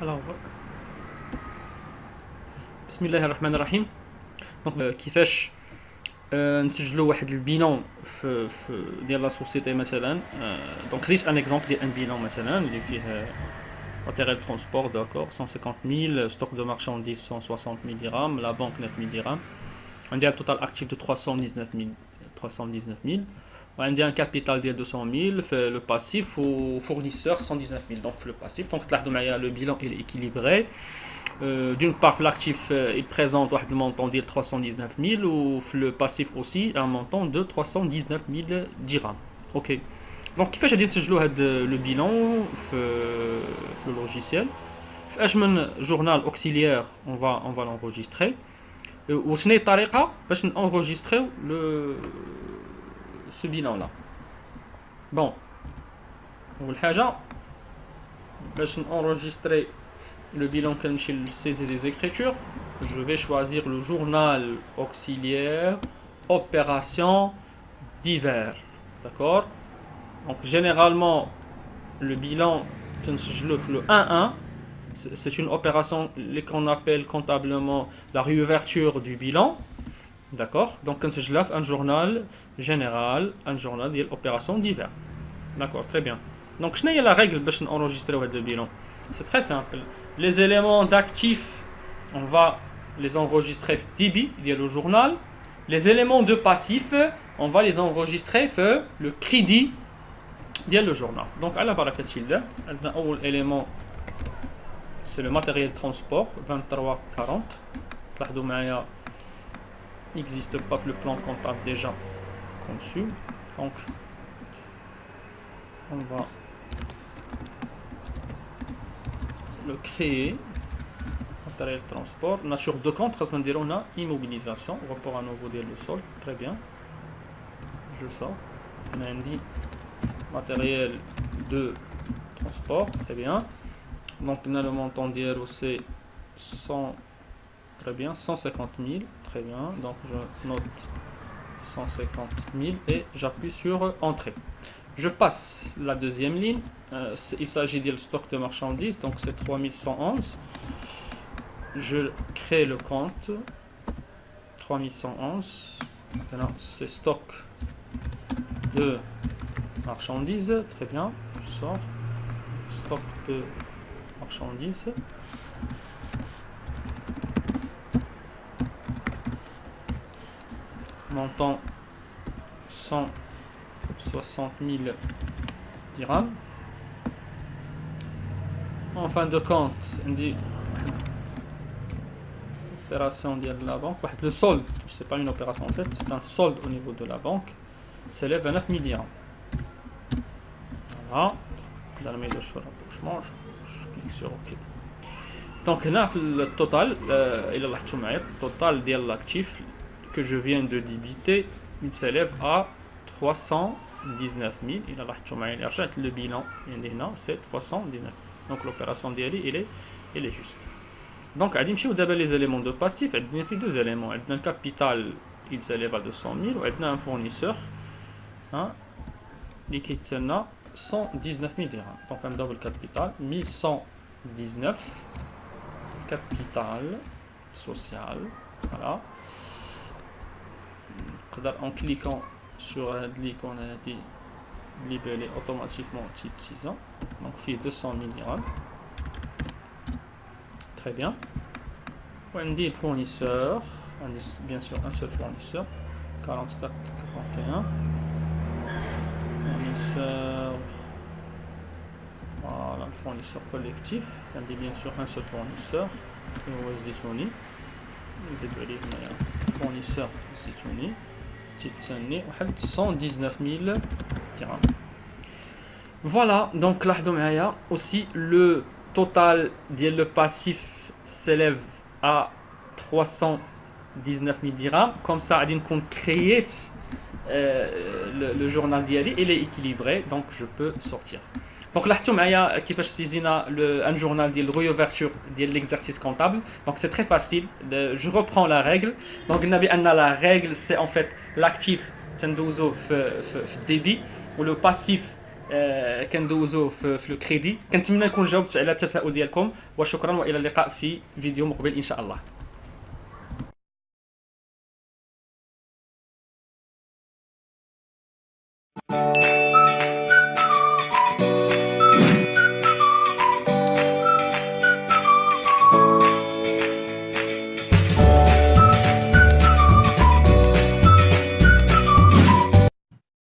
Alors, bismillah ar-Rahman ar-Rahim. Donc, كيفاش نسجلوا واحد البيلون في ديال لا سوسيتي مثلا. دونك خديت ان اكزومبل ديال ان بيلون مثلا اللي فيه matériel transport, d'accord, 150 000, stock de marchandises 160 000 dirhams, la banque 9 000 dirhams. On a un total actif de 319 000. On a un capital de 200 000, le passif au fournisseur 119 000. Donc le passif, donc le bilan est équilibré. D'une part, l'actif il présente un montant de 319 000 ou le passif aussi un montant de 319 000 dirhams. Ok. Donc, كيفاش غادي نسجلوا هذا لو بيلون في le logiciel. في اش من journal auxiliaire on va l'enregistrer. وشنو هي الطريقه باش نenregistrer ce bilan là. Bon, اول حاجه باش enregistrer le bilan كنمشي للسيزي des écritures. Je vais choisir le journal auxiliaire opération divers. D'accord. Donc généralement le bilan le 1-1, c'est une opération qu'on appelle comptablement la réouverture du bilan. D'accord. Donc quand je lave un journal général, un journal de l'opération divers. D'accord, très bien. Donc je n'ai la règle pour enregistrer le bilan. C'est très simple. Les éléments d'actifs, on va les enregistrer débit, il y a le journal. Les éléments de passif, on va les enregistrer le crédit ديال le journal. Donc على بركة الله عندنا أول élément c'est le matériel transport 2340. تلاحظوا معايا n'existe pas le plan comptable déjà conçu. Donc on va le créer. Matériel transport nature de compte خاصنا نديرو هنا immobilisation rapport à nouveau ديال le sol. Très bien, je sors. On a dit matériel de transport, très bien. Donc on a le montant d'IRO c'est 100, très bien, 150 000, très bien. Donc je note 150 000 et j'appuie sur entrée. Je passe la deuxième ligne. Il s'agit du stock de marchandises, donc c'est 3111. Je crée le compte 3111. Maintenant c'est stock de marchandises, très bien, je sors, stock de marchandises, montant 160 000 dirhams. En fin de compte, on dit opération de la banque, le solde, c'est pas une opération en fait, c'est un solde au niveau de la banque, s'élève à 9 000 dirhams. Voilà, je clique sur OK. Donc là le total de l'actif que je viens de débiter, il s'élève à 319 000. Le bilan c'est 319. Donc l'opération d'Ali elle est juste. Donc les éléments de passif, il y a deux éléments. Un capital il s'élève à 200 000 et un fournisseur liquide 119 000 dirhams. Donc un double capital 1119 capital social. Voilà. En cliquant sur l'icône on a dit libellé automatiquement titre 6 ans. Donc il 200 000 dirhams. Très bien. On dit fournisseur, bien sûr un seul fournisseur 44 41. Fournisseur, voilà, le fournisseur collectif, on dit bien sûr un seul fournisseur, fournisseur Zitouni, 119 000 dirhams. Voilà, donc là aussi le total le passif s'élève à 319 000 dirhams. Comme ça, on compte créer le journal d'Ali, il est équilibré, donc je peux sortir. Donc là, un journal de réouverture de l'exercice comptable. Donc c'est très facile. Je reprends la règle. Donc la règle, c'est en fait l'actif débit ou le passif كندوزوه في لو كريدي. كنتمنى نكون جاوبت على التساؤل ديالكم، وشكرا والى اللقاء في فيديو مقبل ان شاء الله.